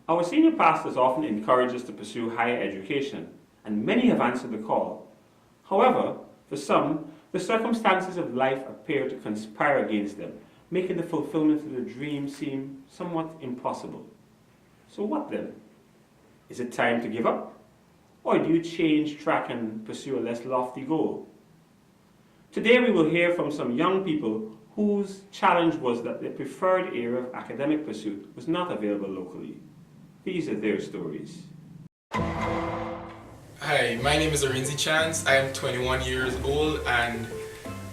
Our senior pastors often encourage us to pursue higher education, and many have answered the call. However, for some, the circumstances of life appear to conspire against them, making the fulfillment of the dream seem somewhat impossible. So, what then? Is it time to give up? Or do you change track and pursue a less lofty goal? Today, we will hear from some young people whose challenge was that their preferred area of academic pursuit was not available locally. These are their stories. Hi, my name is Arinzi Chance. I am 21 years old and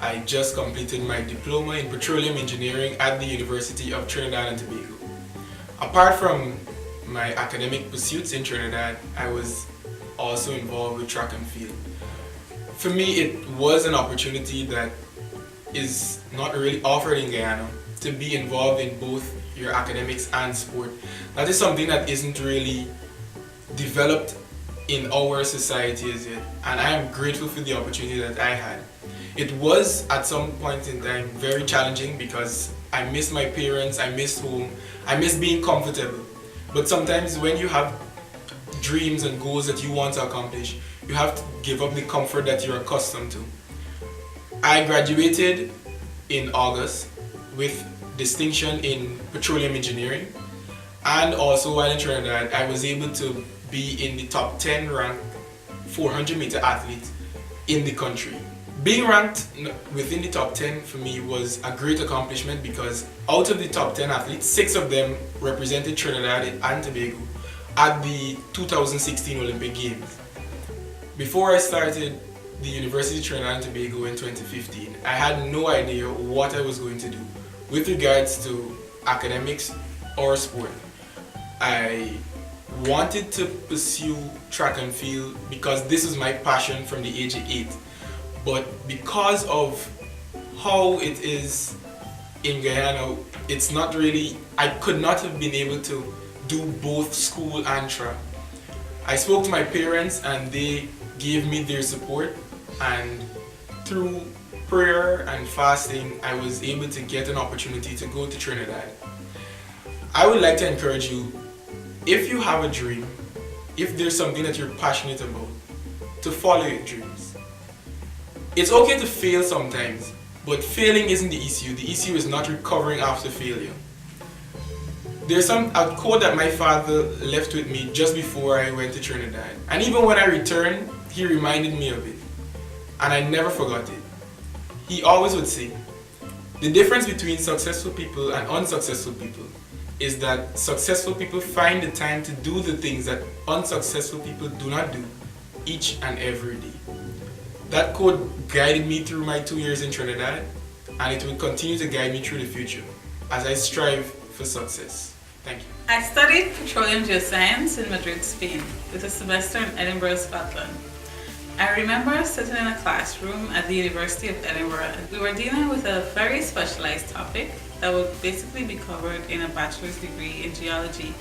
I just completed my diploma in petroleum engineering at the University of Trinidad and Tobago. Apart from my academic pursuits in Trinidad, I was also involved with track and field. For me, it was an opportunity that is not really offered in Guyana to be involved in both your academics and sport. That is something that isn't really developed in our society as yet, and I am grateful for the opportunity that I had. It was at some point in time very challenging because I missed my parents, I missed home, I missed being comfortable. But sometimes when you have dreams and goals that you want to accomplish, you have to give up the comfort that you're accustomed to. I graduated in August with distinction in petroleum engineering, and also while in Trinidad I was able to be in the top 10 ranked 400 meter athlete in the country. Being ranked within the top 10 for me was a great accomplishment because out of the top 10 athletes, 6 of them represented Trinidad and Tobago at the 2016 Olympic Games. Before I started the University of Trinidad and Tobago in 2015, I had no idea what I was going to do with regards to academics or sport. I wanted to pursue track and field because this was my passion from the age of 8. But because of how it is in Guyana, it's not really, I could not have been able to do both school and track. I spoke to my parents and they gave me their support, and through prayer and fasting, I was able to get an opportunity to go to Trinidad. I would like to encourage you, if you have a dream, if there's something that you're passionate about, to follow your dreams. It's okay to fail sometimes, but failing isn't the issue. The issue is not recovering after failure. There's a quote that my father left with me just before I went to Trinidad. And even when I returned, he reminded me of it. And I never forgot it. He always would say, the difference between successful people and unsuccessful people is that successful people find the time to do the things that unsuccessful people do not do each and every day. That quote guided me through my 2 years in Trinidad, and it will continue to guide me through the future as I strive for success. Thank you. I studied petroleum geoscience in Madrid, Spain, with a semester in Edinburgh, Scotland. I remember sitting in a classroom at the University of Edinburgh. We were dealing with a very specialized topic that would basically be covered in a bachelor's degree in geology.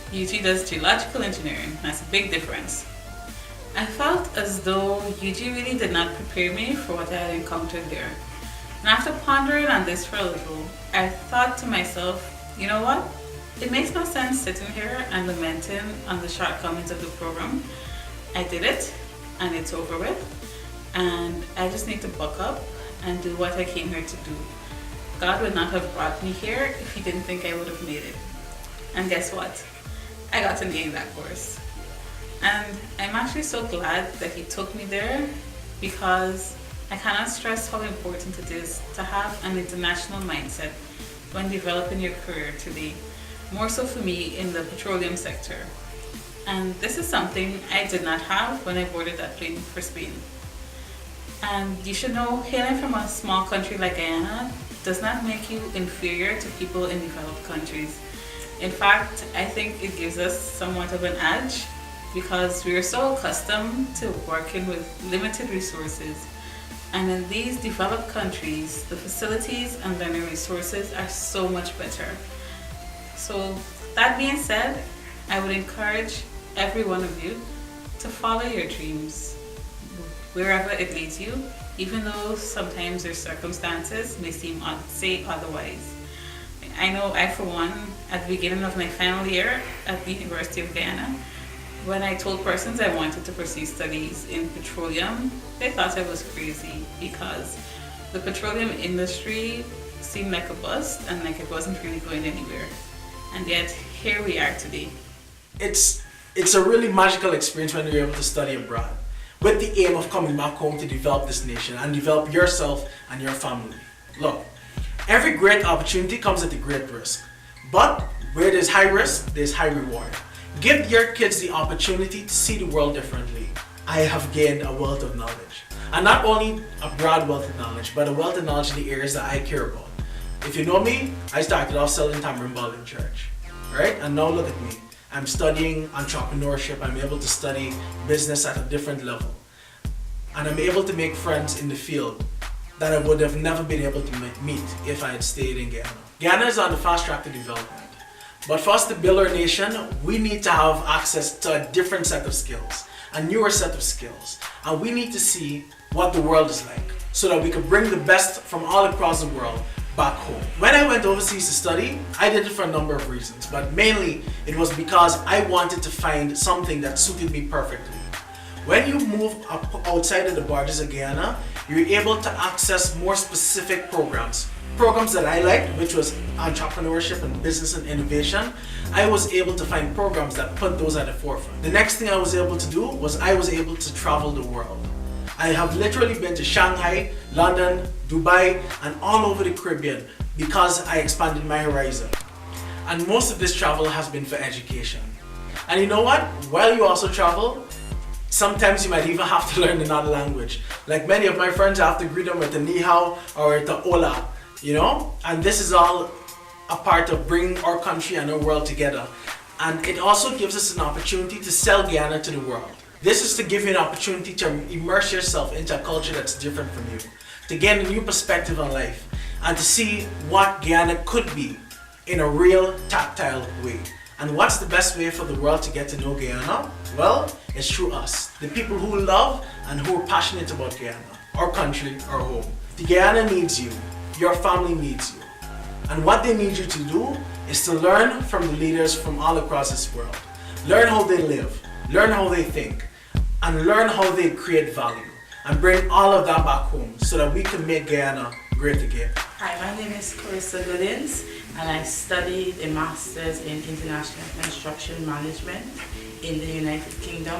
UG does geological engineering. That's a big difference. I felt as though UG really did not prepare me for what I had encountered there. And after pondering on this for a little, I thought to myself, you know what? It makes no sense sitting here and lamenting on the shortcomings of the program. I did it, and it's over with, and I just need to buck up and do what I came here to do. God would not have brought me here if He didn't think I would have made it. And guess what? I got an A in that course. And I'm actually so glad that He took me there, because I cannot stress how important it is to have an international mindset when developing your career today, more so for me in the petroleum sector. And this is something I did not have when I boarded that plane for Spain. And you should know, hailing from a small country like Guyana does not make you inferior to people in developed countries. In fact, I think it gives us somewhat of an edge, because we are so accustomed to working with limited resources. And in these developed countries, the facilities and learning resources are so much better. So that being said, I would encourage every one of you to follow your dreams wherever it leads you, even though sometimes your circumstances may seem say otherwise. I know I, for one, at the beginning of my final year at the University of Guyana, when I told persons I wanted to pursue studies in petroleum, they thought I was crazy because the petroleum industry seemed like a bust and like it wasn't really going anywhere. And yet, here we are today. It's a really magical experience when you're able to study abroad with the aim of coming back home to develop this nation and develop yourself and your family. Look, every great opportunity comes at a great risk, but where there's high risk, there's high reward. Give your kids the opportunity to see the world differently. I have gained a wealth of knowledge, and not only a broad wealth of knowledge, but a wealth of knowledge in the areas that I care about. If you know me, I started off selling tamarind ball in church, right? And now look at me. I'm studying entrepreneurship. I'm able to study business at a different level. And I'm able to make friends in the field that I would have never been able to meet if I had stayed in Guyana. Guyana is on the fast track to development. But for us to build our nation, we need to have access to a different set of skills, a newer set of skills. And we need to see what the world is like so that we can bring the best from all across the world back home. When I went overseas to study, I did it for a number of reasons, but mainly it was because I wanted to find something that suited me perfectly. When you move outside of the borders of Guyana, you're able to access more specific programs that I liked, which was entrepreneurship and business and innovation. I was able to find programs that put those at the forefront. The next thing I was able to do was I was able to travel the world. I have literally been to Shanghai, London, Dubai, and all over the Caribbean because I expanded my horizon. And most of this travel has been for education. And you know what? While you also travel, sometimes you might even have to learn another language. Like many of my friends, I have to greet them with the ni hao or the hola, you know? And this is all a part of bringing our country and our world together. And it also gives us an opportunity to sell Guyana to the world. This is to give you an opportunity to immerse yourself into a culture that's different from you, to gain a new perspective on life, and to see what Guyana could be in a real tactile way. And what's the best way for the world to get to know Guyana? Well, it's through us, the people who love and who are passionate about Guyana, our country, our home. The Guyana needs you, your family needs you. And what they need you to do is to learn from the leaders from all across this world. Learn how they live, learn how they think, and learn how they create value. And bring all of that back home so that we can make Guyana great again. Hi, my name is Carissa Goodins, and I studied a Master's in International Construction Management in the United Kingdom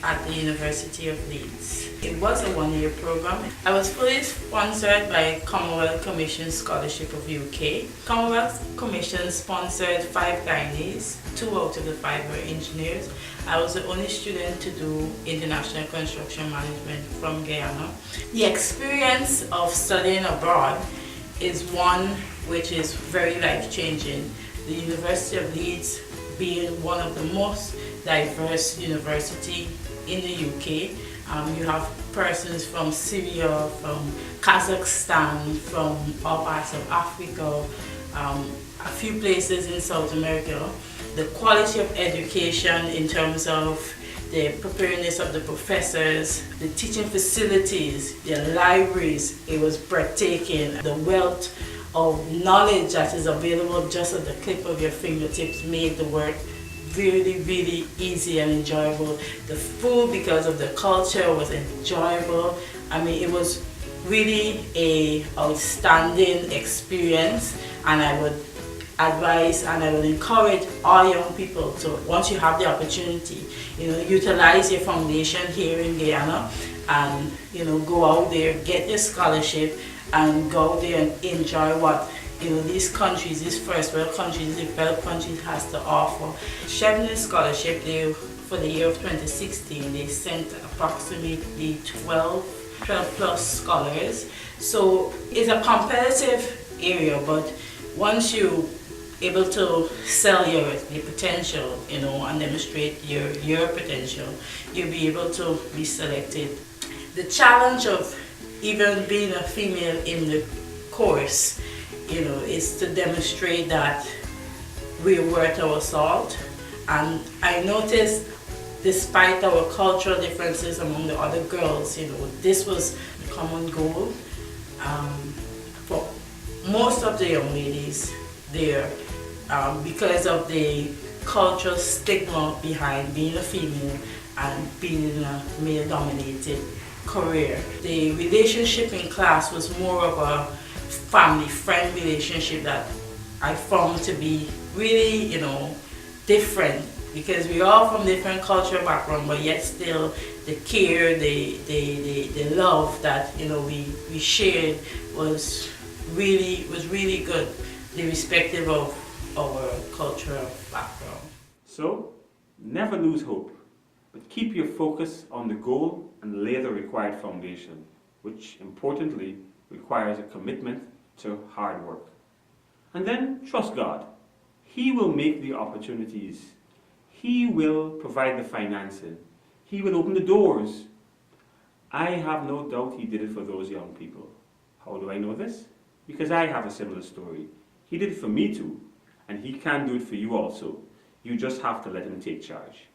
at the University of Leeds. It was a one-year program. I was fully sponsored by Commonwealth Commission Scholarship of UK. Commonwealth Commission sponsored 5 Guyanese, 2 out of the 5 were engineers. I was the only student to do International Construction Management from Guyana. The experience of studying abroad is one which is very life-changing. The University of Leeds being one of the most diverse universities in the UK. You have persons from Syria, from Kazakhstan, from all parts of Africa, a few places in South America. The quality of education in terms of the preparedness of the professors, the teaching facilities, the libraries, it was breathtaking. The wealth of knowledge that is available just at the click of your fingertips made the work really, really easy and enjoyable. The food, because of the culture, was enjoyable. I mean, it was really a outstanding experience, and I would advise and I would encourage all young people to, once you have the opportunity, utilize your foundation here in Guyana and, go out there, get your scholarship and go out there and enjoy what these countries, these first world countries, developed countries has to offer. Chevening Scholarship, for the year of 2016, they sent approximately 12 plus scholars. So it's a competitive area, but once you able to sell your potential, and demonstrate your potential, you'll be able to be selected. The challenge of even being a female in the course, is to demonstrate that we're worth our salt. And I noticed, despite our cultural differences among the other girls, this was the common goal. For most of the young ladies, there because of the cultural stigma behind being a female and being in a male-dominated career. The relationship in class was more of a family-friend relationship that I found to be really, different, because we're all from different cultural background, but yet still the care, the love that we shared was really good, irrespective of our cultural background. So, never lose hope, but keep your focus on the goal and lay the required foundation, which importantly requires a commitment to hard work. And then trust God. He will make the opportunities. He will provide the financing. He will open the doors. I have no doubt He did it for those young people. How do I know this? Because I have a similar story. He did it for me too, and He can do it for you also. You just have to let Him take charge.